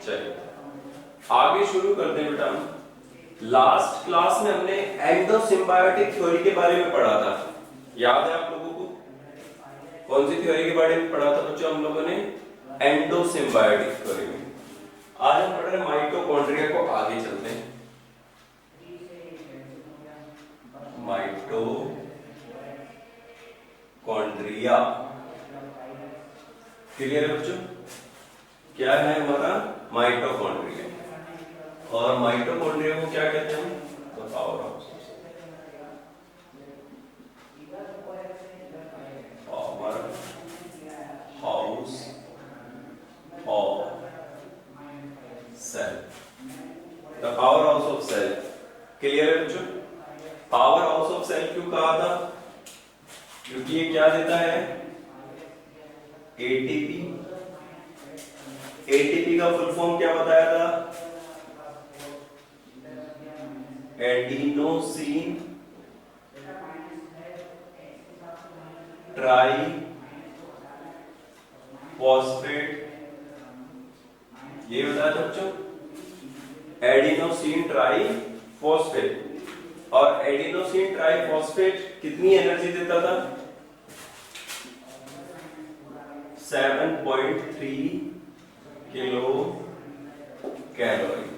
चलिए आगे शुरू करते हैं बेटा। लास्ट क्लास में हमने एंडोसिम्बायोटिक थ्योरी के बारे में पढ़ा था, याद है आप लोगों को? कौन सी थ्योरी के बारे में पढ़ा था बच्चों हम लोगों ने? एंडोसिम्बायोटिक थ्योरी में। आज हम पढ़ रहे हैं माइटोकॉन्ड्रिया को। आगे चलते हैं। माइटोकॉन्ड्रिया क्लियर है बच्चों? क्या है हमारा माइटोकॉन्ड्रिया? और माइटोकॉन्ड्रिया को क्या कहते हैं? तो power house of cell, the power house of cell. Clear है बच्चों? पावर हाउस ऑफ सेल क्यों कहा था? क्योंकि ये क्या देता है? एटीपी। एटीपी का फुल फॉर्म क्या बताया था? एडिनोसिन ट्राई फॉस्फेट, ये बताया था बच्चों, एडिनोसिन ट्राई फॉस्फेट। और एडिनोसिन ट्राई फॉस्फेट कितनी एनर्जी देता था? 7.3 किलो कैलोरी।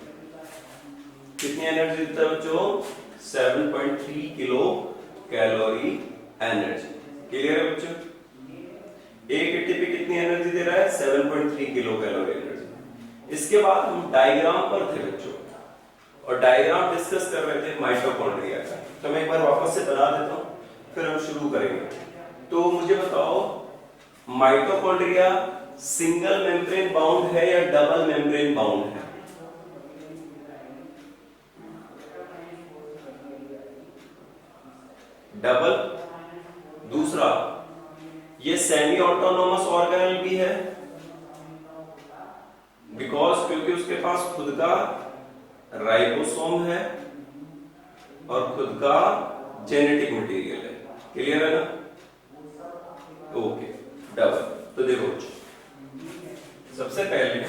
कितनी एनर्जी देता है बच्चों? 7.3 किलो कैलोरी एनर्जी। क्लियर है बच्चों? एक एटीपी कितनी एनर्जी दे रहा है? 7.3 किलो कैलोरी एनर्जी। इसके बाद हम डायग्राम पर थे बच्चों, और डायग्राम डिस्कस कर रहे थे माइटोकॉन्ड्रिया का। तो मैं एक बार वापस से बता देता हूं, फिर हम शुरू करेंगे। तो मुझे बताओ, माइटोकॉन्ड्रिया सिंगल मेम्ब्रेन बाउंड है या डबल मेम्ब्रेन बाउंड है? डबल। दूसरा, ये सेमी ऑटोनोमस ऑर्गेनल भी है, बिकॉज क्योंकि उसके पास खुद का राइबोसोम है और खुद का जेनेटिक मटेरियल है। क्लियर है ना? Okay, double. तो देखो सबसे पहले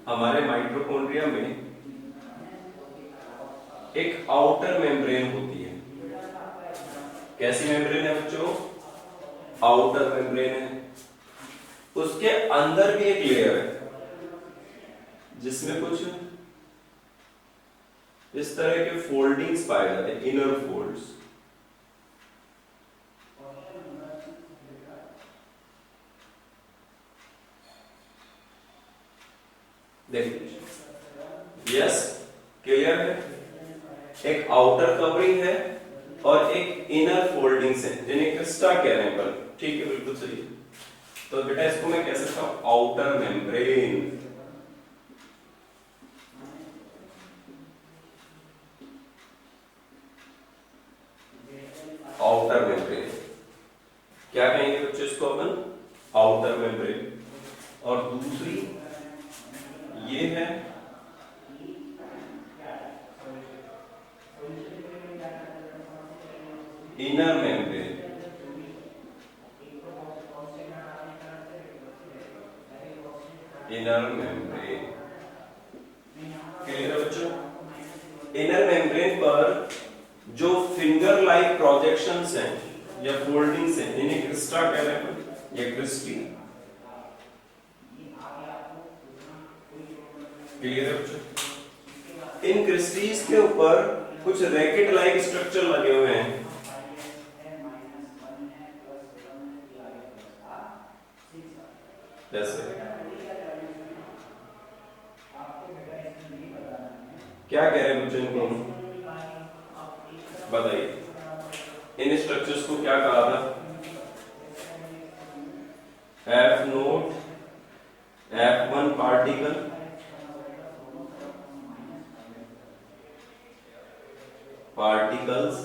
हमारे माइटोकॉन्ड्रिया में एक आउटर मेम्ब्रेन होती है। कैसी मेम्ब्रेन है बच्चों? आउटर मेम्ब्रेन है। उसके अंदर भी एक लेयर है जिसमें कुछ इस तरह के फोल्डिंग्स पाए जाते हैं, इनर फोल्ड्स। देखिए, यस, क्लियर है? एक आउटर कवरिंग है और एक इनर फोल्डिंग्स है, जिन्हें क्रिस्टा कह रहे हैं। पर ठीक है, बिल्कुल सही है। तो बेटा इसको मैं कह सकता हूं आउटर मेम्ब्रेन। आउटर मेम्ब्रेन क्या कहेंगे बच्चों इसको अपन? Outer membrane. और दूसरी ये है inner membrane. Inner membrane clear है बच्चों? इनर मेम्ब्रेन पर जो फिंगर लाइक प्रोजेक्शंस हैं या फोल्डिंग्स हैं, इन्हें क्रिस्टा कह रहे हैं, या क्रिस्टी। क्लियर है बच्चों? इन क्रिस्टीज के ऊपर कुछ रैकेट लाइक स्ट्रक्चर लगे हुए हैं, जैसे क्या कह रहे हैं बच्चों इनको? बताइए, इन स्ट्रक्चर्स को क्या कहा था? F note, F1 particle, particles,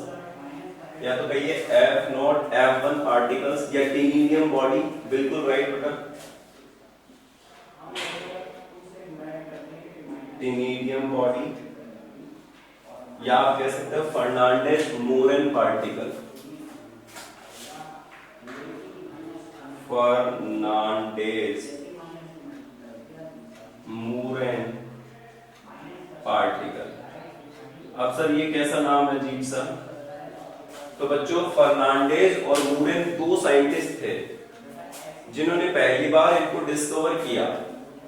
या तो कहिए F नोट F1 पार्टिकल्स, या टीनिडियम बॉडी। बिल्कुल राइट बेटा, टीनिडियम बॉडी, या आप कह सकते हो फर्नांडेज मोरेन पार्टिकल। फर्नांडेज अब सर ये कैसा नाम है अजीब सा? तो बच्चों फर्नांडेज और मूरेन दो साइंटिस्ट थे जिन्होंने पहली बार इनको डिस्कवर किया,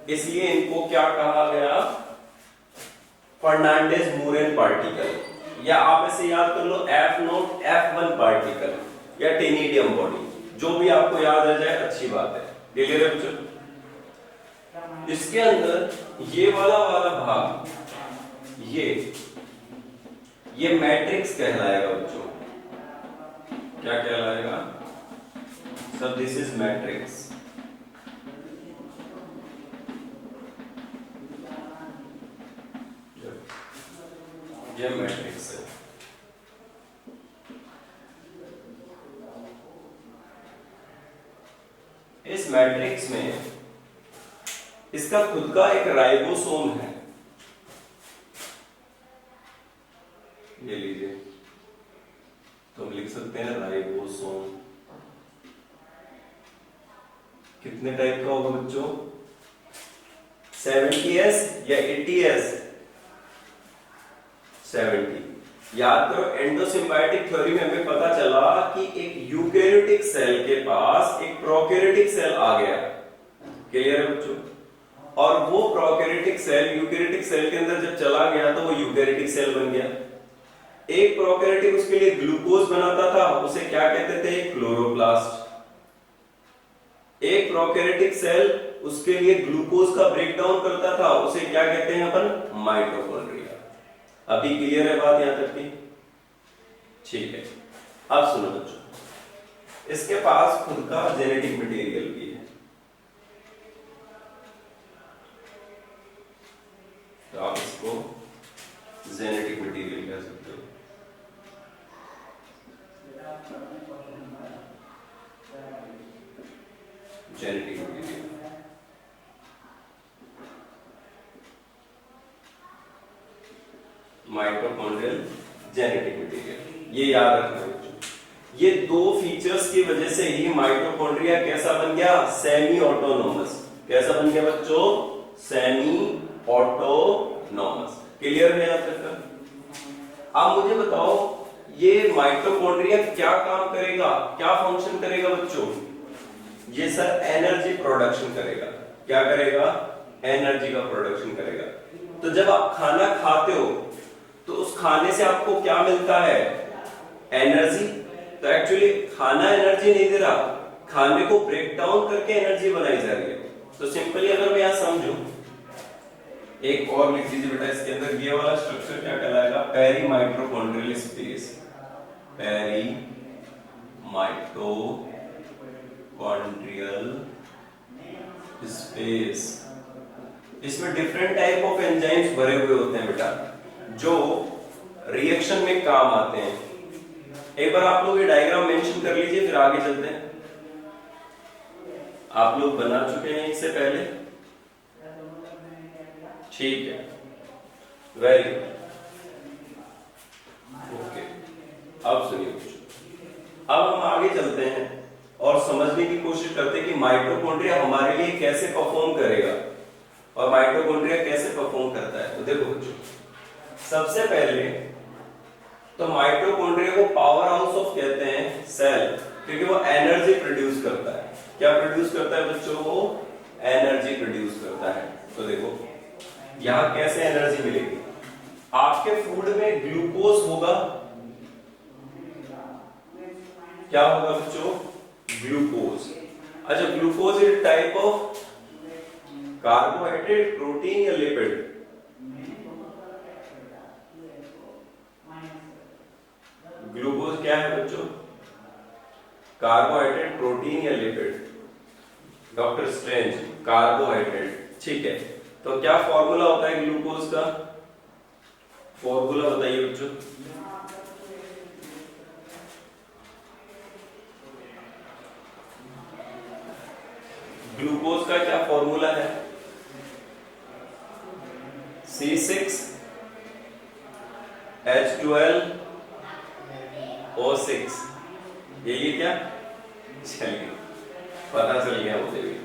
इसलिए इनको क्या कहा गया? फर्नांडेज मूरेन पार्टिकल, या आप इसे याद कर लो F0 F1 पार्टिकल या टेनिडियम बॉडी, जो भी आपको याद आ जाए अच्छी बात है। क्लियर है बच्चों? इसके अंदर ये वाला भाग ये मैट्रिक्स कहलाएगा बच्चों। क्या कहलाएगा सर? This is matrix. ये मैट्रिक्स है। इस मैट्रिक्स में इसका खुद का एक राइबोसोम है। ये लीजिए, तो हम लिख सकते हैं राइबोसोम। कितने टाइप का होगा बच्चों? 70S या 80S? 70। याद करो एंडोसिम्बायोटिक थ्योरी में हमें पता चला कि एक यूकैरियोटिक सेल के पास एक प्रोकैरियोटिक सेल आ गया। क्लियर है बच्चों? और वो प्रोकैरियोटिक सेल यूकैरियोटिक सेल के अंदर जब चला गया तो वो यूकैरियोटिक सेल बन गया। एक प्रोकैरियोटिक उसके लिए ग्लूकोज बनाता था, उसे क्या कहते थे? क्लोरोप्लास्ट। एक प्रोकैरियोटिक सेल उसके लिए ग्लूकोज का ब्रेकडाउन करता था, उसे क्या कहते हैं अपन? माइटोकॉन्ड्रिया। अभी क्लियर है बात यहां तक की? ठीक है। अब सुनो बच्चों, इसके पास खुद का जेनेटिक मटेरियल भी है। तो आप इसको जेनेटिक मटेरियल कह सकते हो। Genetic material mitochondrial genetic material, ये याद रखना बच्चों। ये दो फीचर्स की वजह से ही माइटोकॉन्ड्रिया कैसा बन गया? Semi autonomous. कैसा बन गया बच्चों? Semi autonomous. क्लियर है यहां तक? अब मुझे बताओ ये माइटोकॉन्ड्रिया क्या काम करेगा, क्या फंक्शन करेगा बच्चों? ये सर एनर्जी प्रोडक्शन करेगा। क्या करेगा? एनर्जी का प्रोडक्शन करेगा। तो जब आप खाना खाते हो तो उस खाने से आपको क्या मिलता है? एनर्जी। तो एक्चुअली खाना एनर्जी नहीं दे रहा, खाने को ब्रेक डाउन करके एनर्जी बनाई जा रही है। तो सिंपली अगर मैं यहां समझूं, एक और लिख लीजिए बेटा, इसके अंदर ये वाला स्ट्रक्चर क्या कहलाएगा? पेरीमाइटोकॉन्ड्रियल स्पेस। पेरीमाइटोकॉन्ड्रियल स्पेस। इसमें डिफरेंट टाइप ऑफ एंजाइम्स भरे हुए होते हैं बेटा, जो रिएक्शन में काम आते हैं। एक बार आप लोग ये डायग्राम मेंशन कर लीजिए, फिर आगे चलते हैं। आप लोग बना चुके हैं इससे पहले? ठीक है, वेरी गुड। ओके, अब सुनिए, अब हम आगे चलते हैं और समझने की कोशिश करते हैं कि माइटोकॉन्ड्रिया हमारे लिए कैसे परफॉर्म करेगा और माइटोकॉन्ड्रिया कैसे परफॉर्म करता है। तो देखो बच्चों, सबसे पहले तो माइटोकॉन्ड्रिया को पावर हाउस ऑफ कहते हैं सेल, क्योंकि वो एनर्जी प्रोड्यूस करता है। क्या प्रोड्यूस करता है बच्चों? वो एनर्जी प्रोड्यूस करता है। तो देखो यहां कैसे एनर्जी मिलेगी? आपके फूड में ग्लूकोज होगा। क्या होगा बच्चों? ग्लूकोज। अच्छा, glucose is type of carbohydrate, protein या लिपिड? ग्लूकोज क्या है बच्चों? कार्बोहाइड्रेट, प्रोटीन या लिपिड? Doctor strange, carbohydrate. ठीक है, तो क्या फॉर्मूला होता है ग्लूकोज का? फॉर्मूला बताइए बच्चों। ग्लूकोज का क्या फॉर्मूला है? C6H12O6। यही है क्या? चलिए, पता चल गया मुझे भी।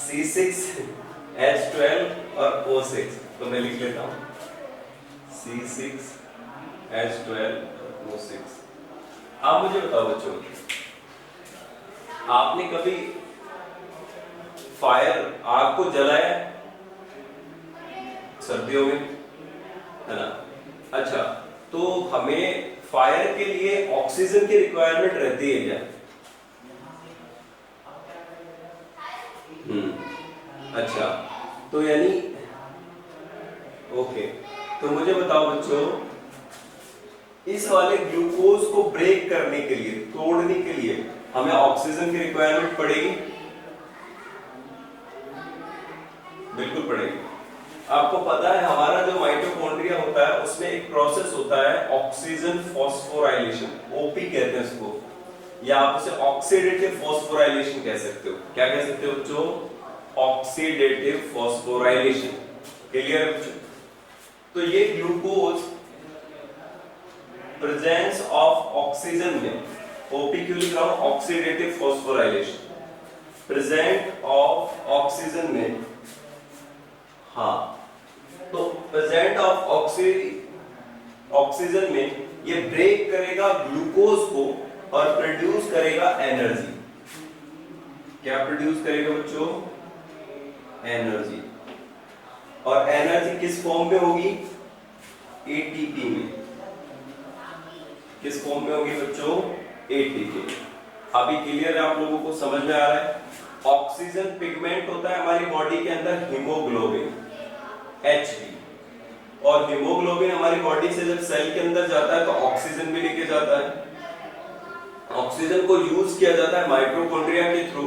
C6H12 और O6। तो मैं लिख लेता हूं C6 H12O6। आप मुझे बताओ बच्चों, आपने कभी आग को जलाया सर्दियों में, है ना? अच्छा, तो हमें फायर के लिए ऑक्सीजन की रिक्वायरमेंट रहती है क्या? अच्छा, तो यानी ओके, तो मुझे बताओ बच्चों, इस वाले ग्लूकोज को ब्रेक करने के लिए, तोड़ने के लिए हमें ऑक्सीजन की रिक्वायरमेंट पड़ेगी? बिल्कुल पड़ेगी। आपको पता है हमारा जो माइटोकॉन्ड्रिया होता है उसमें एक प्रोसेस होता है ऑक्सीजन फॉस्फोराइलेशन, ओपी कहते हैं उसको, या आप उसे ऑक्सीडेटिव फॉस्फोराइलेशन कह सकते हो। क्या कह सकते हो बच्चों? Oxidative phosphorylation. क्लियर है बच्चों? तो ये ग्लूकोज प्रेजेंस ऑफ ऑक्सीजन में, ओपी क्यों लिख रहा हूं? Oxidative phosphorylation, present of oxygen में, हाँ, तो प्रेजेंट ऑफ ऑक्सीजन में ये ब्रेक करेगा ग्लूकोज को और प्रोड्यूस करेगा एनर्जी। क्या प्रोड्यूस करेगा बच्चों? एनर्जी। और एनर्जी किस फॉर्म में होगी? एटीपी में। किस फॉर्म में होगी बच्चों? एटीपी। अभी क्लियर है? आप लोगों को समझ में आ रहा है? ऑक्सीजन पिगमेंट होता है हमारी बॉडी के अंदर हीमोग्लोबिन, Hb, और हीमोग्लोबिन हमारी बॉडी से जब सेल के अंदर जाता है तो ऑक्सीजन भी लेके जाता है। ऑक्सीजन को यूज किया जाता है माइटोकॉन्ड्रिया के थ्रू,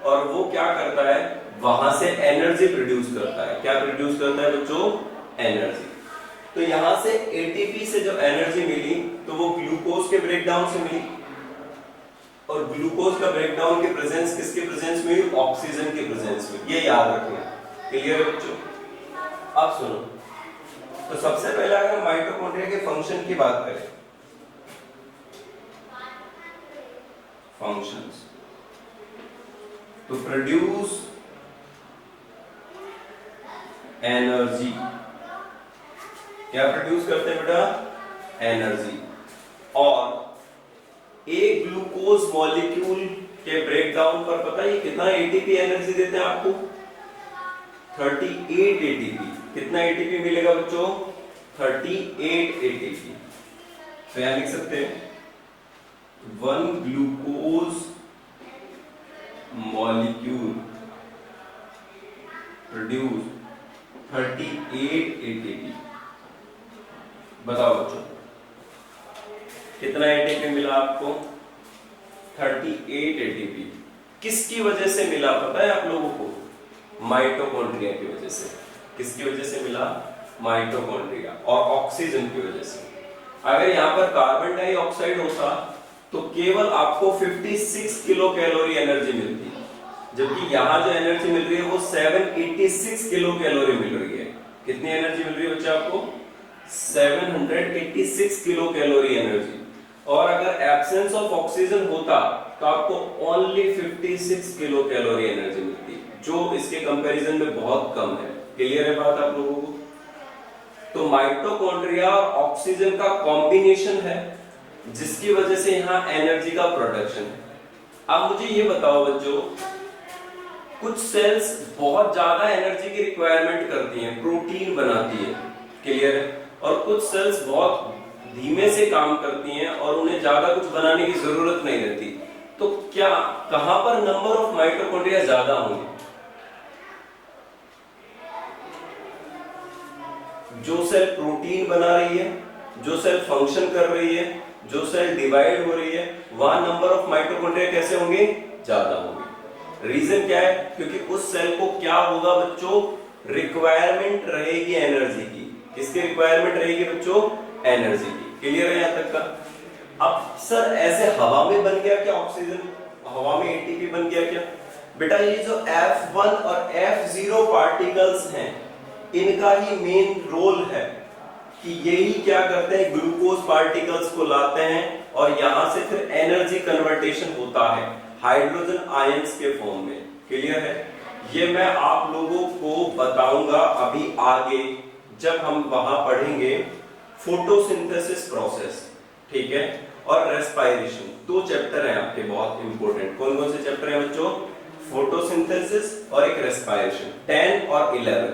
और वो क्या करता है? वहां से एनर्जी प्रोड्यूस करता है। क्या प्रोड्यूस करता है बच्चों? एनर्जी। तो यहां से एटीपी से जो एनर्जी मिली तो वो ग्लूकोज के ब्रेकडाउन से मिली, और ग्लूकोज का ब्रेकडाउन के प्रेजेंस किसके प्रेजेंस में हुई? ऑक्सीजन के प्रेजेंस में। ये याद रखना। क्लियर है बच्चों? अब सुनो, तो सबसे पहले अगर माइटोकॉन्ड्रिया के फंक्शन की बात करें, फंक्शंस, तो प्रोड्यूस एनर्जी। क्या प्रोड्यूस करते हैं बेटा? एनर्जी। और एक ग्लूकोज मॉलिक्यूल के ब्रेकडाउन पर पता है कितना एटीपी एनर्जी देते हैं आपको? 38 एटीपी। कितना एटीपी मिलेगा बच्चों? 38 एटीपी। तो यहां लिख सकते हैं 1 ग्लूकोज मॉलिक्यूल प्रोड्यूस 38 एटीपी। बताओ बच्चों कितना एटीपी मिला आपको? 38 एटीपी। किसकी वजह से मिला पता है आप लोगों को? माइटोकॉन्ड्रिया की वजह से। किसकी वजह से मिला? माइटोकॉन्ड्रिया और ऑक्सीजन की वजह से। अगर यहाँ पर कार्बन डाइऑक्साइड होता तो केवल आपको 56 किलो कैलोरी एनर्जी मिलती, जबकि यहाँ जो एनर्जी मिल रही है वो 786 किलो कैलोरी मिल रही है। कितनी एनर्जी मिल रही है बच्चे आपको? 786 किलो कैलोरी एनर्जी। और अगर एब्सेंस ऑफ ऑक्सीजन होता तो आपको ओनली 56 किलो कैलोरी एनर्जी मिलती, जो इसके कंपैरिजन में बहुत कम है। क्लियर है बात आप लोगों को? तो माइटोकॉन्ड्रिया और ऑक्सीजन का कॉम्बिनेशन है जिसकी वजह से यहां एनर्जी का प्रोडक्शन है। अब मुझे ये बताओ बच्चों, कुछ सेल्स बहुत ज्यादा एनर्जी की रिक्वायरमेंट करती हैं, प्रोटीन बनाती है। क्लियर है? और कुछ सेल्स बहुत धीमे से काम करती हैं और उन्हें ज्यादा कुछ बनाने की जरूरत नहीं रहती। तो क्या कहां पर नंबर ऑफ माइटोकॉन्ड्रिया ज्यादा होंगे? जो सेल प्रोटीन बना रही है, जो सेल फंक्शन कर रही है, जो सेल डिवाइड हो रही है, वहां नंबर ऑफ माइटोकॉन्ड्रिया कैसे होंगे? ज्यादा होंगे। रीजन क्या है? क्योंकि उस सेल को क्या होगा बच्चों? रिक्वायरमेंट रहेगी एनर्जी की। किसकी रिक्वायरमेंट रहेगी बच्चों? एनर्जी की। क्लियर है यहां तक का? अब सर ऐसे हवा में बन गया क्या ऑक्सीजन? हवा में एटीपी बन गया क्या? बेटा ये जो F1 और F0 पार्टिकल्स हैं, इनका ही मेन रोल है कि यही क्या करते हैं? ग्लूकोज पार्टिकल्स को लाते हैं और यहां से फिर एनर्जी कन्वर्टेशन होता है हाइड्रोजन आयंस के फॉर्म में। क्लियर है? ये मैं आप लोगों को बताऊंगा अभी आगे जब हम वहां पढ़ेंगे फोटोसिंथेसिस प्रोसेस, ठीक है, और रेस्पायरेशन। दो चैप्टर हैं आपके बहुत इंपॉर्टेंट। कौन कौन से चैप्टर हैं बच्चों? फोटोसिंथेसिस और एक रेस्पायरेशन, 10 और 11।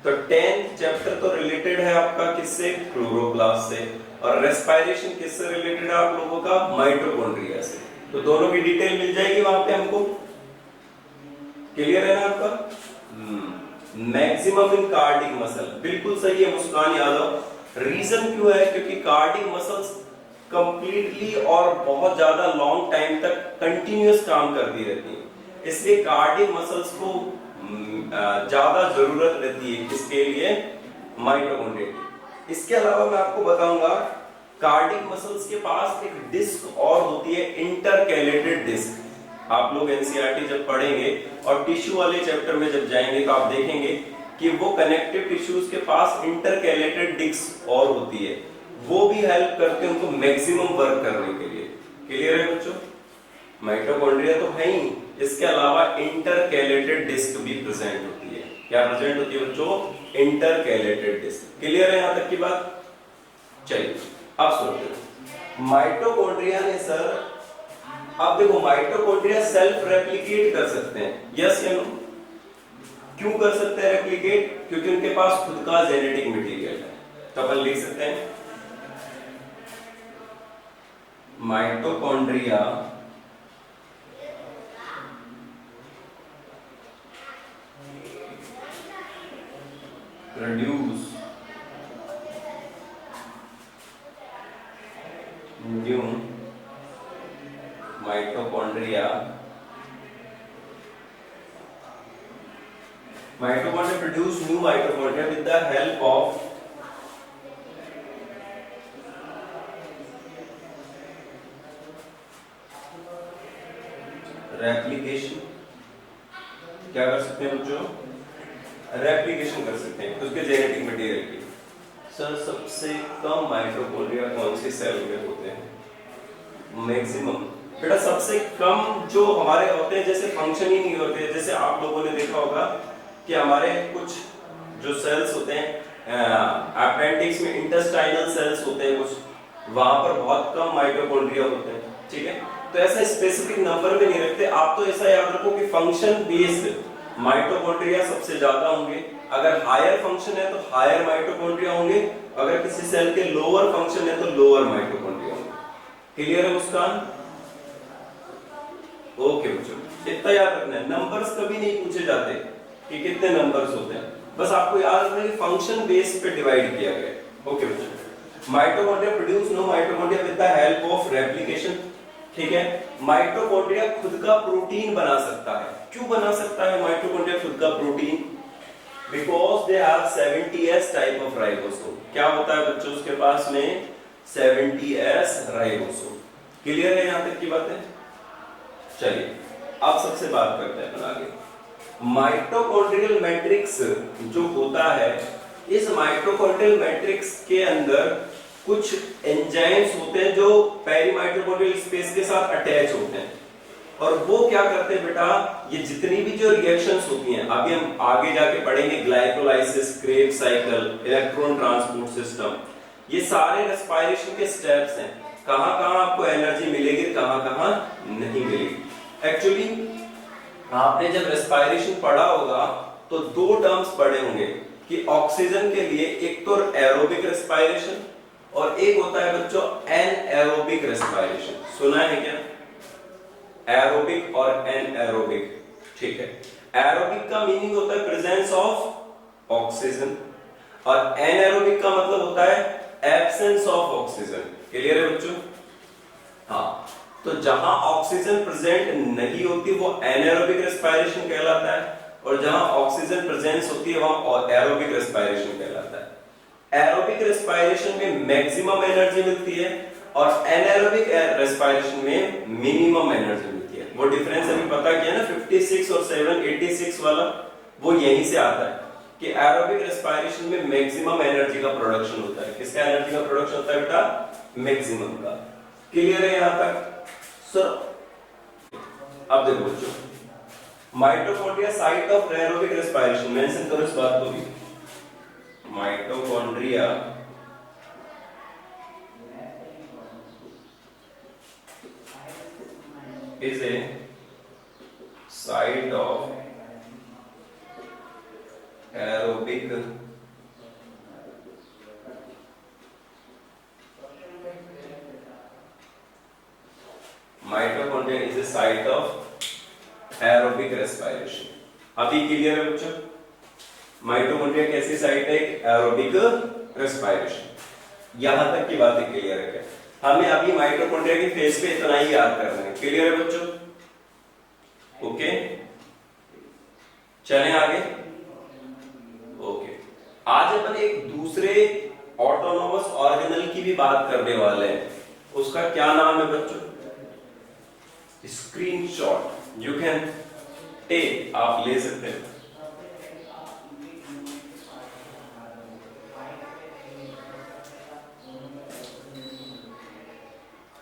तो 10th चैप्टर तो रिलेटेड है आपका किससे? क्लोरोप्लास्ट से। और रेस्पायरेशन किससे रिलेटेड है आप लोगों का? माइटोकॉन्ड्रिया से। तो दोनों की डिटेल मिल जाएगी वहां पे हमको। क्लियर है ना आपका? मैक्सिमम इन कार्डिक मसल, बिल्कुल सही है मुस्कान यादव। रीजन क्यों है? क्योंकि कार्डिक मसल्स कंप्लीटली और बहुत ज्यादा लॉन्ग टाइम तक कंटिन्यूअस काम करती रहती है, इसलिए कार्डिक मसल्स को ज्यादा जरूरत रहती है किसके लिए? माइटोकॉन्ड्रिया की। इसके अलावा मैं आपको बताऊंगा कार्डिक मसल्स के पास एक डिस्क और होती है, इंटरकैलेटेड डिस्क। आप लोग एनसीईआरटी जब पढ़ेंगे और टिश्यू वाले चैप्टर में जब जाएंगे तो आप देखेंगे कि वो कनेक्टिव टिश्यूज के पास इंटरकैलेटेड डिस्क और होती है, वो भी हेल्प करते हैं उनको मैक्सिमम वर्क करने के लिए। क्लियर है बच्चों? माइटोकॉन्ड्रिया तो है ही, इसके अलावा इंटरकैलेटेड डिस्क भी प्रेजेंट होती है। क्या प्रेजेंट होती है बच्चों? Intercalated disc. क्लियर है यहां तक की बात? चलिए अब सुनते। माइटोकॉन्ड्रिया ने सर, अब देखो माइटोकॉन्ड्रिया सेल्फ रेप्लिकेट कर सकते हैं, यस या नो? क्यों कर सकते हैं रेप्लिकेट? क्योंकि उनके पास खुद का जेनेटिक मटेरियल है। तो अपन लिख सकते हैं mitochondria produce new mitochondria produce new mitochondria with the help of replication। क्या कर सकते हैं बच्चों? रेप्लिकेशन कर सकते हैं उसके जेनेटिक मटेरियल की। सर सबसे कम माइटोकॉन्ड्रिया कौन से सेल में होते हैं? मैक्सिमम बेटा सबसे कम जो हमारे होते हैं, जैसे फंक्शन ही नहीं होते। जैसे आप लोगों ने देखा होगा कि हमारे कुछ जो सेल्स होते हैं अपेंडिक्स में, इंटेस्टाइनल सेल्स होते हैं कुछ, वहां पर बहुत कम माइटोकॉन्ड्रिया होते हैं, ठीक है। तो ऐसा स्पेसिफिक नंबर में नहीं रखते आप, तो ऐसा याद रखो कि फंक्शन बेस्ड माइटोकॉन्ड्रिया सबसे ज्यादा होंगे। अगर हायर फंक्शन है तो हायर माइटोकॉन्ड्रिया होंगे, अगर किसी सेल के लोअर फंक्शन है तो लोअर माइटोकॉन्ड्रिया होंगे। क्लियर है मुस्कान? ओके बच्चों, इतना याद रखना है। नंबर्स कभी नहीं पूछे जाते कि कितने नंबर्स होते हैं, बस आपको याद रखना है कि फंक्शन बेस पे डिवाइड किया गया है। ओके बच्चों, mitochondria produce no mitochondria with the help of replication, ठीक है। माइटोकॉन्ड्रिया खुद का प्रोटीन बना सकता है। क्यों बना सकता है माइटोकॉन्ड्रिया खुद का protein? Because they are 70s type of ribosome. क्या होता है बच्चों उसके पास में? 70s ribosome. क्लियर है यहां तक की बात है? चलिए अब सबसे बात करते हैं अपन आगे। माइटोकॉन्ड्रियल मैट्रिक्स जो होता है, इस माइटोकॉन्ड्रियल मैट्रिक्स के अंदर कुछ एंजाइम्स होते हैं जो पेरीमाइटोकॉन्ड्रियल स्पेस के साथ अटैच होते हैं, और वो क्या करते हैं बेटा, ये जितनी भी जो रिएक्शंस होती हैं, अभी हम आगे जाके पढ़ेंगे, glycolysis, Krebs cycle, electron transport system, ये सारे रेस्पिरेशन के स्टेप्स हैं। कहां-कहां आपको एनर्जी मिलेगी, कहां-कहां नहीं मिलेगी। एक्चुअली आपने जब रेस्पिरेशन पढ़ा होगा तो दो टर्म्स पढ़े होंगे कि ऑक्सीजन के लिए एक तो एरोबिक रेस्पिरेशन और एक होता है बच्चों एनएरोबिक रेस्पिरेशन। सुना है क्या? एरोबिक और एनएरोबिक, ठीक है। एरोबिक का मीनिंग होता है प्रेजेंस ऑफ ऑक्सीजन और एनएरोबिक का मतलब होता है एब्सेंस ऑफ ऑक्सीजन। क्लियर है बच्चों? हाँ, तो जहां ऑक्सीजन प्रेजेंट नहीं होती वो एनएरोबिक रेस्पिरेशन कहलाता है, और जहां ऑक्सीजन प्रेजेंस होती है वहां एरोबिक रेस्पिरेशन कहलाता है। एरोबिक रेस्पिरेशन में मैक्सिमम एनर्जी मिलती है और एनारोबिक रेस्पिरेशन में मिनिमम एनर्जी मिलती है। वो डिफरेंस अभी पता किया ना 56 और 786 वाला, वो यहीं से आता है कि एरोबिक रेस्पिरेशन में मैक्सिमम एनर्जी का प्रोडक्शन होता है। किसका एनर्जी का प्रोडक्शन होता है बेटा? मैक्सिमम का। क्लियर है यहां तक? सर अब देखो बच्चों, mitochondria site of aerobic respiration, mention करो इस बात को भी। Mitochondria is a site of aerobic mitochondria is a site of aerobic respiration. अभी क्लियर है बच्चों? माइटोकॉन्ड्रिया कैसी साइट है? Aerobic respiration. यहां तक की बातें क्लियर है क्या? हमें अभी माइटोकॉन्ड्रिया की फेज पे इतना ही याद करना है. क्लियर है बच्चों? ओके, चलें आगे. ओके, आज अपन एक दूसरे ऑटोनोमस ऑर्गेनल की भी बात करने वाले हैं. उसका क्या नाम है बच्चों? स्क्रीनशॉट. यू कैन टेक, आप ले सकते हैं.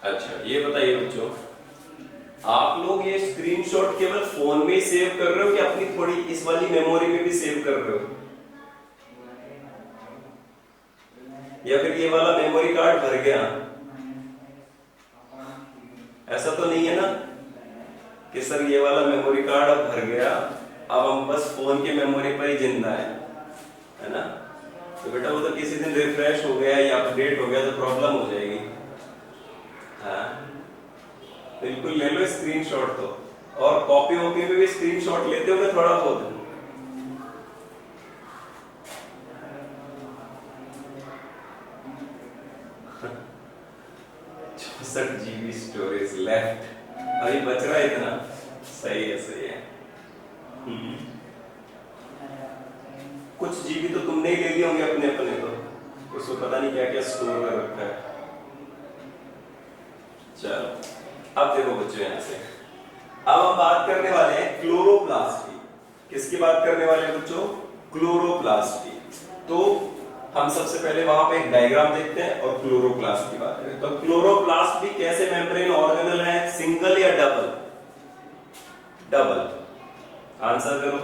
अच्छा, ये बताइए बच्चों, आप लोग ये स्क्रीनशॉट केवल फोन में ही सेव कर रहे हो कि अपनी थोड़ी इस वाली मेमोरी में भी सेव कर रहे हो, या फिर ये वाला मेमोरी कार्ड भर गया? ऐसा तो नहीं है ना कि सर ये वाला मेमोरी कार्ड अब भर गया, अब हम बस फोन के मेमोरी पर ही जिंदा है ना? तो बेटा वो तो किसी दिन रिफ्रेश हो गया या अपडेट हो गया तो प्रॉब्लम हो जाएगी. हाँ, बिल्कुल ले लो स्क्रीनशॉट. तो और कॉपी वॉपी में भी स्क्रीनशॉट लेते हो थोड़ा बहुत? 64 GB स्टोरेज लेफ्ट, अभी बच रहा है इतना. सही है, सही है. कुछ जीबी तो तुमने ही ले लिए होंगे अपने अपने, तो उसको पता नहीं क्या क्या स्टोर कर रखा है. चलो अब देखो बच्चों, यहां से अब हम बात करने वाले हैं क्लोरोप्लास्ट की. किसकी बात करने वाले हैं बच्चों? क्लोरोप्लास्ट की. तो हम सबसे पहले वहां पे एक डायग्राम देखते हैं और क्लोरोप्लास्ट की बात करें. तो क्लोरोप्लास्ट भी कैसे मेम्ब्रेन ऑर्गेनल है? सिंगल या डबल? डबल. आंसर करो.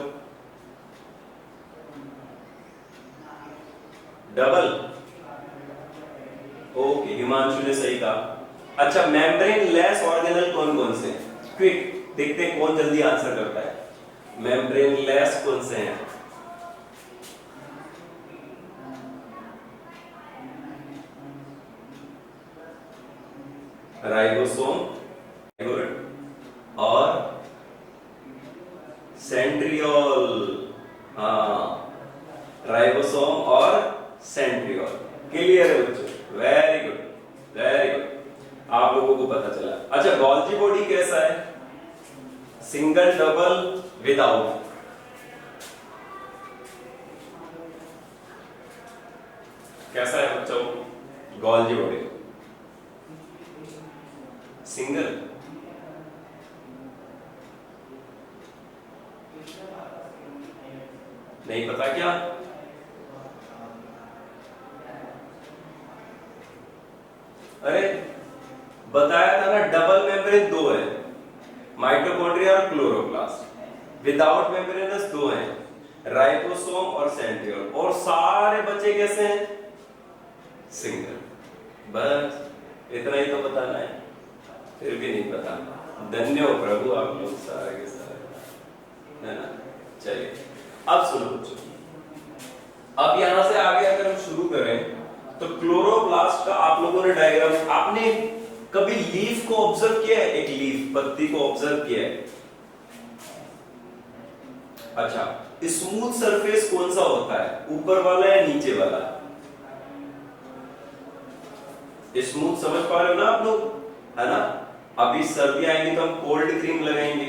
डबल. ओके, हिमांशु ने सही कहा. अच्छा, मेम्ब्रेन लेस ऑर्गेनल कौन कौन से? क्विक देखते हैं कौन जल्दी आंसर करता है. मेम्ब्रेन लेस कौन से हैं? राइबोसोम, गुड, और सेंट्रियोल. हाँ, राइबोसोम और सेंट्रियोल. क्लियर है बच्चों? Very good, very good. आप लोगों को पता चला. अच्छा, गोल्जी बॉडी कैसा है? Single, double, without? कैसा है बच्चों गोल्जी बॉडी? सिंगल. नहीं पता क्या? अरे बताया था ना, डबल मेम्ब्रेन दो है, माइटोकॉन्ड्रिया और क्लोरोप्लास्ट. विदाउट मेम्ब्रेनस दो हैं, राइबोसोम और सेंट्रियोल. और सारे बच्चे कैसे हैं? सिंगल. बस इतना ही तो बताना है, फिर भी नहीं पता. धन्य हो प्रभु आप लोग सारे के सारे, है ना? चलिए अब सुनो बच्चों, अब यहां से आगे अगर हम शुरू करें तो क्लोरोप्लास्ट का आप लोगों ने डायग्राम, आपने कभी लीफ को ऑब्जर्व किया है? एक लीफ, पत्ती को ऑब्जर्व किया है? अच्छा, स्मूथ सरफेस कौन सा होता है? ऊपर वाला या नीचे वाला? स्मूथ समझ पा रहे हो ना आप लोग, है ना? अभी सर्दी आएंगी तो हम कोल्ड क्रीम लगाएंगे.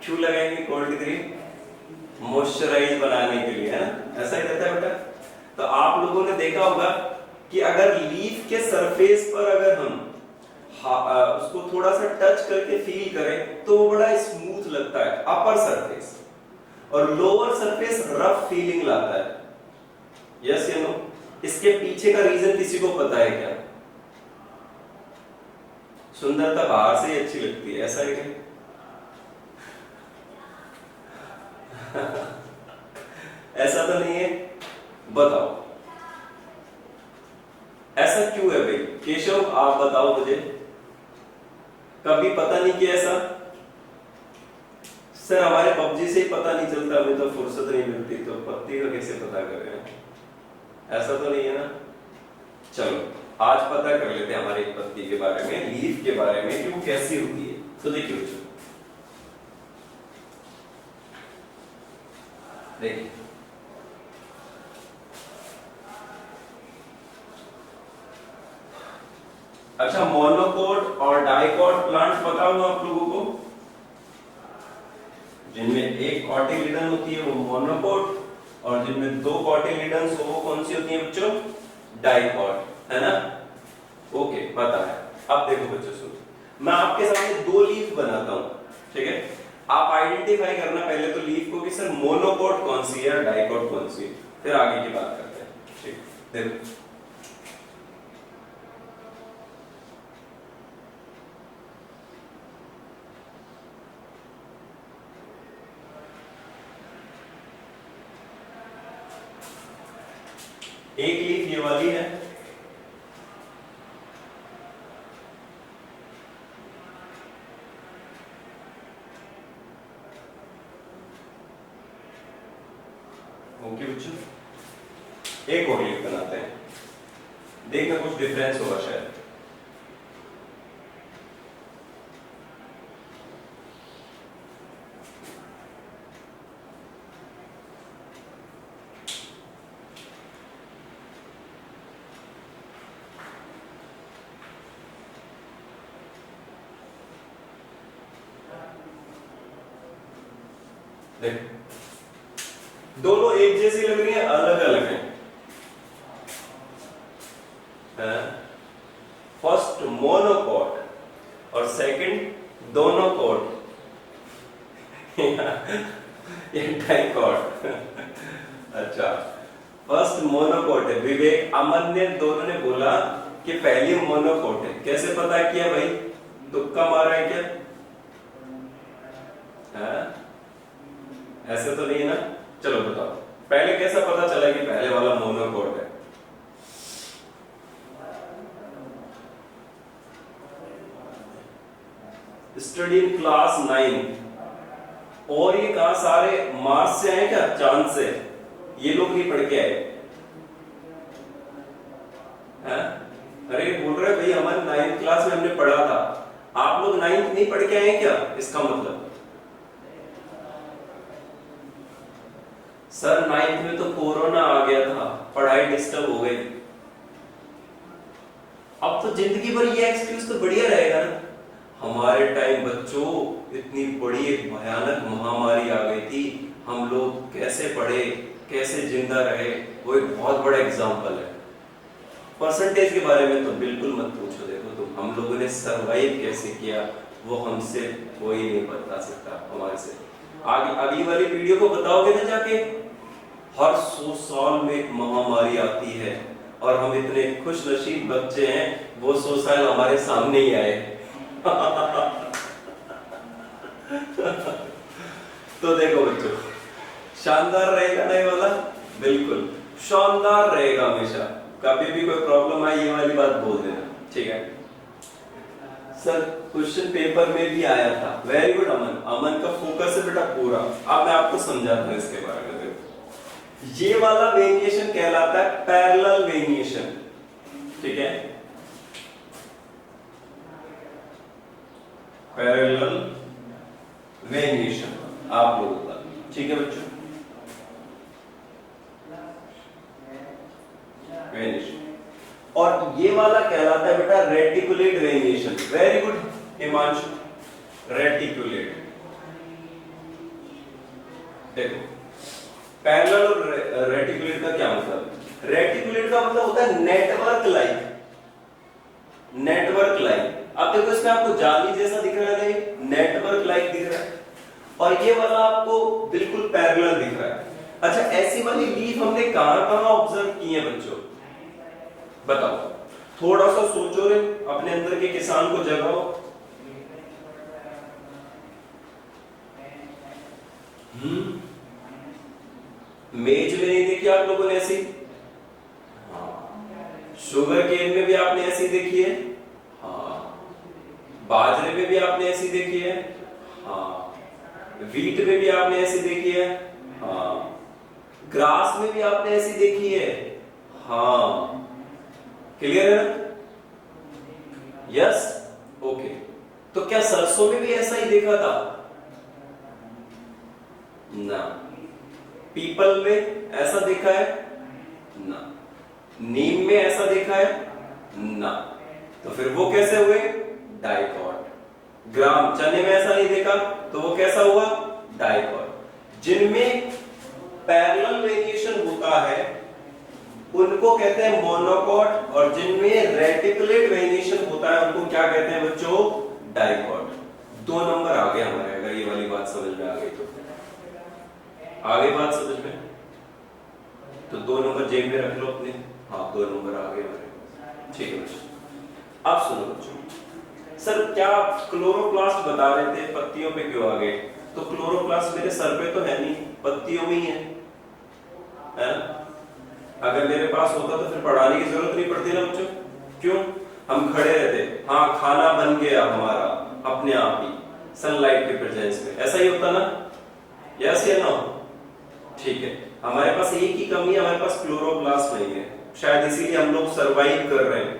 क्यों लगाएंगे कोल्ड क्रीम? मॉइस्चराइज बनाने के लिए, है ना? ऐसा ही रहता है बेटा. तो आप लोगों ने देखा होगा कि अगर लीफ के सरफेस पर अगर हम उसको थोड़ा सा टच करके फील करें तो वो बड़ा स्मूथ लगता है, अपर सरफेस, और लोअर सरफेस रफ फीलिंग लाता है. यस या नो? इसके पीछे का रीजन किसी को पता है क्या? सुंदरता बाहर से ही अच्छी लगती है, ऐसा है क्या? ऐसा तो नहीं है? बताओ ऐसा क्यों है भाई? केशव आप बताओ मुझे. कभी पता नहीं किया ऐसा? सर हमारे पबजी से ही पता नहीं चलता, हमें तो फुर्सत नहीं मिलती, तो पत्ती का कैसे पता कर रहे हैं? ऐसा तो नहीं है ना? चलो आज पता कर लेते हैं हमारी पत्ती के बारे में, लीफ के बारे में, कि वो कैसी होती है। तो देखिए बच्चों, देखिए अच्छा, मोनोकोट और डाइकोट प्लांट पता हो आप लोगों को? जिनमें एक कॉटिलिडन होती है वो मोनोकोट, और जिनमें दो कॉटिलिडन्स हो वो कौन सी होती है बच्चों? डाइकोट, है ना? ओके, पता है। अब देखो बच्चों सुनो, मैं आपके सामने दो लीफ बनाता हूं, ठीक है? आप आइडेंटिफाई करना पहले तो लीफ को कि सर मोनोकोट कौन सी है और डाइकोट कौन सी है, फिर आगे की बात करते हैं, ठीक? देखो एक लीफ ये वाली है, ओके बच्चों। एक और लीफ बनाते हैं, देखना कुछ डिफरेंस होगा शायद। देख, दोनों एक जैसी लग रही है, अलग अलग है। फर्स्ट मोनोकोट और सेकंड दोनों कोट ये डाइकोट। अच्छा, फर्स्ट मोनोकोट है, विवेक अमन ने दोनों ने बोला कि पहली मोनोकोट है। कैसे पता किया भाई? तुक्का मारा है क्या? ऐसे तो नहीं है ना? चलो बताओ, पहले कैसा पता चला कि पहले वाला मोनोकोट है? Study in class 9। और ये कहा सारे मार्स से आए क्या? चांद से? ये लोग नहीं पढ़ के आए हैं? अरे बोल रहे भाई हमारे 9th क्लास में हमने पढ़ा था, आप लोग 9th नहीं पढ़ के आए क्या? इसका मतलब सर 9th में तो कोरोना आ गया था, पढ़ाई डिस्टर्ब हो गई। अब तो जिंदगी भर ये एक्सक्यूज तो बढ़िया रहेगा ना। हमारे टाइम बच्चों इतनी बड़ी एक भयानक महामारी आ गई थी, हम लोग कैसे पढ़े, कैसे जिंदा रहे, वो एक बहुत बड़ा एग्जाम्पल है। परसेंटेज के बारे में तो बिल्कुल मत पूछो, देखो तुम, हम लोगों ने सरवाइव कैसे किया वो हमसे कोई नहीं बता सकता, हमारे से। आगे अगली वाली वीडियो को बताओगे ना जाके, हर 100 साल में एक महामारी आती है और हम इतने खुश नसीब बच्चे हैं, वो 100 साल हमारे सामने ही आए। तो देखो बच्चों, शानदार रहेगा ना ये वाला? बिल्कुल शानदार रहेगा हमेशा। कभी भी कोई प्रॉब्लम आई ये वाली बात बोल देना, ठीक है? सर क्वेश्चन पेपर में भी आया था। वेरी गुड अमन, अमन का फोकस है बेटा पूरा। अब मैं आपको समझाता हूं इसके बारे में। देखो ये वाला वेरिएशन कहलाता है पैरेलल वेरिएशन, ठीक है? पैरेलल वेरिएशन आप लोगों का, ठीक है बच्चों? वेरिएशन। और ये वाला कहलाता है बेटा reticulate variation. Very good Himanshu, reticulate. देखो पैरेलल और रेटिकुलेट का क्या मतलब? रेटिकुलेट का मतलब होता है नेटवर्क लाइक, नेटवर्क लाइक। अब देखो इसमें आपको जाली जैसा दिख रहा है, नेटवर्क लाइक दिख रहा है, और ये वाला आपको बिल्कुल पैरेलल दिख रहा है। अच्छा, ऐसी वाली लीफ हमने कहां-कहां ऑब्जर्व की है बच्चों? बताओ, थोड़ा सा सोचो रे, अपने अंदर के किसान को जगाओ। मेज में नहीं देखी आप लोगों ने ऐसी? हाँ। शुगर केन में भी आपने ऐसी देखी है? हाँ। बाजरे में भी आपने ऐसी देखी है, हाँ। वीट में भी आपने ऐसी देखी है, हाँ। ग्रास में भी आपने ऐसी देखी है, हाँ। क्लियर है ना? Yes, okay. तो क्या सरसों में भी ऐसा ही देखा था? ना। पीपल में ऐसा देखा है? ना। नीम में ऐसा देखा है? ना। तो फिर वो कैसे हुए? डाइकॉट। ग्राम चने में ऐसा नहीं देखा, तो वो कैसा हुआ? डाइकॉट। जिनमें पैरेलल वेरिएशन होता है उनको कहते हैं मोनोकॉट, और जिनमें रेटिकुलेट वेरिएशन होता है उनको क्या कहते हैं बच्चों? डाइकॉट। 2 नंबर आ गए हमारे, अगर ये वाली बात समझ में आ गई तो। आ गई बात समझ में? तो 2 नंबर जेब में रख लो अपने। हाँ, 2 नंबर आ गए हमारे, ठीक है बच्चों। अब सुनो बच्चों, सर क्या क्लोरोप्लास्ट बता रहे थे, पत्तियों पे क्यों आ गए? तो क्लोरोप्लास्ट मेरे सर पे तो है नहीं, पत्तियों में ही है? अगर मेरे पास होता तो फिर पढ़ाने की जरूरत नहीं पड़ती ना बच्चों। क्यों? हम खड़े रहते, हाँ खाना बन गया हमारा अपने आप ही, सनलाइट के प्रेजेंस में। ऐसा ही होता ना? यस या नो? ठीक है। हमारे पास एक ही कमी है, हमारे पास क्लोरोप्लास्ट नहीं है, शायद इसीलिए हम लोग सरवाइव कर रहे हैं,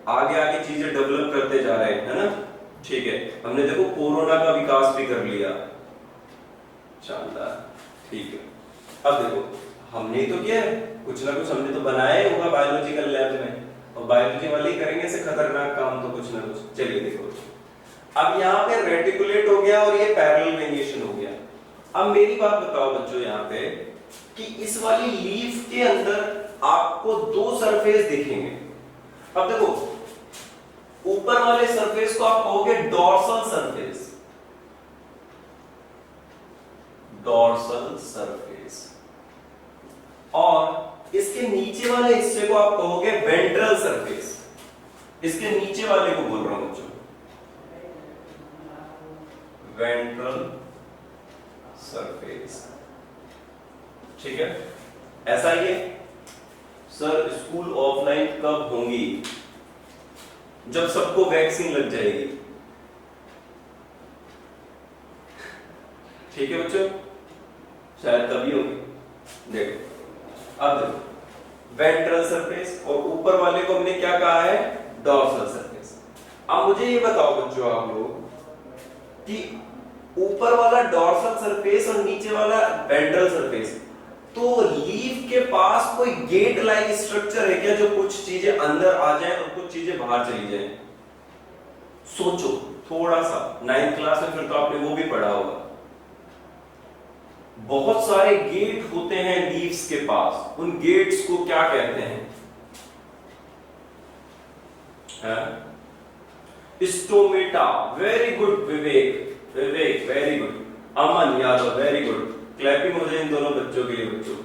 आगे आगे चीजें डेवलप करते जा रहे हैं, है ना? ठीक है। हमने देखो कोरोना का विकास भी कर लिया, शानदार, ठीक है। अब देखो हमने तो किया है, कुछ ना कुछ हमने तो बनाया ही होगा बायोलॉजिकल लैब में, और बायोलॉजी वाले ही करेंगे ऐसे खतरनाक काम तो कुछ ना कुछ। चलिए देखो, अब यहाँ पे रेटिकुलेट हो गया और ये पैरेलल वेरिएशन हो गया। अब मेरी बात बताओ बच्चों यहाँ पे कि इस वाली लीफ के अंदर आपको 2 सरफेस दिखेंगे। अब देखो ऊपर वाले सरफेस को आप कहोगे डॉर्सल सरफेस, डॉर्सल सरफेस, और इसके नीचे वाले हिस्से को आप कहोगे वेंट्रल सरफेस। इसके नीचे वाले को बोल रहा हूं बच्चों, वेंट्रल सरफेस, ठीक है? ऐसा ही है। सर स्कूल ऑफलाइन कब होंगी? जब सबको वैक्सीन लग जाएगी, ठीक है बच्चों? शायद तभी होगी। देखो अब देखो वेंट्रल सरफेस, और ऊपर वाले को हमने क्या कहा है? Dorsal surface. अब मुझे ये बताओ बच्चों आप लोग कि ऊपर वाला डॉर्सल सरफेस और नीचे वाला वेंट्रल सरफेस, तो लीफ के पास कोई गेट लाइक स्ट्रक्चर है क्या, जो कुछ चीजें अंदर आ जाए और कुछ चीजें बाहर चली जाए? सोचो थोड़ा सा, 9th क्लास में फिर तो आपने वो भी पढ़ा होगा। बहुत सारे गेट होते हैं लीव्स के पास, उन गेट्स को क्या कहते हैं? स्टोमेटा। वेरी गुड विवेक, विवेक वेरी गुड। अमन यादव वेरी गुड, क्लैपिंग हो जाए इन दोनों बच्चों के लिए बच्चों।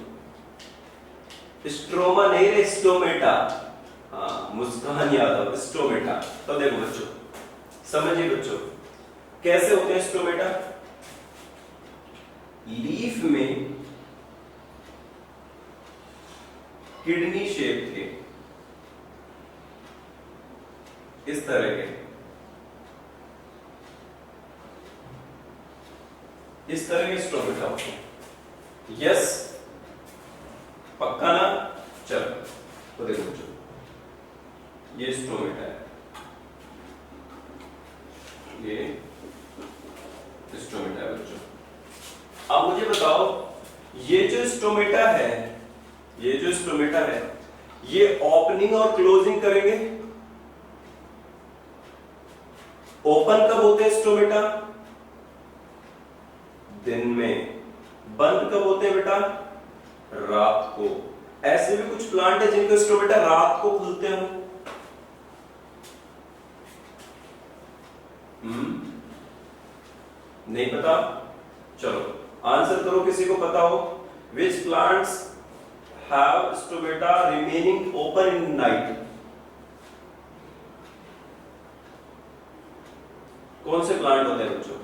स्ट्रोमा नहीं रे, स्टोमेटा। हाँ, मुस्कान यादव स्टोमेटा। तो देखो बच्चों, समझिए बच्चों कैसे होते हैं स्टोमेटा। लीफ में किडनी शेप के इस तरह के, इस तरह के स्टोमेटा होते हैं। यस, पक्का ना? चलो तो देखो बच्चों, ये स्टोमेटा है, ये स्टोमेटा है बच्चों। अब मुझे बताओ ये जो स्टोमेटा है, ये जो स्टोमेटा है, ये ओपनिंग और क्लोजिंग करेंगे। ओपन कब होते हैं स्टोमेटा? दिन में। बंद कब होते हैं बेटा? रात को। ऐसे भी कुछ प्लांट है जिनके स्टोमेटा रात को खुलते हो। नहीं पता? चलो आंसर करो, किसी को पता हो। Which plants have stomata remaining open in night? कौन से प्लांट होते हैं बच्चों?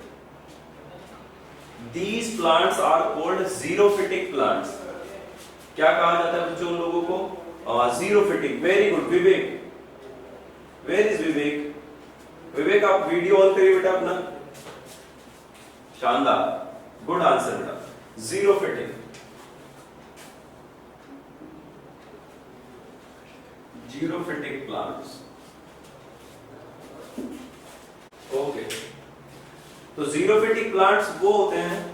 These plants are called xerophytic plants. क्या कहा जाता है बच्चों उन लोगों को? xerophytic. Very good, Vivek. Where is विवेक? विवेक आप वीडियो ऑन करिए बेटा अपना। शानदार, गुड आंसर बेटा, जीरोफिटिक। Xerophytic plants. ओके, तो जीरोफिटिक प्लांट्स वो होते हैं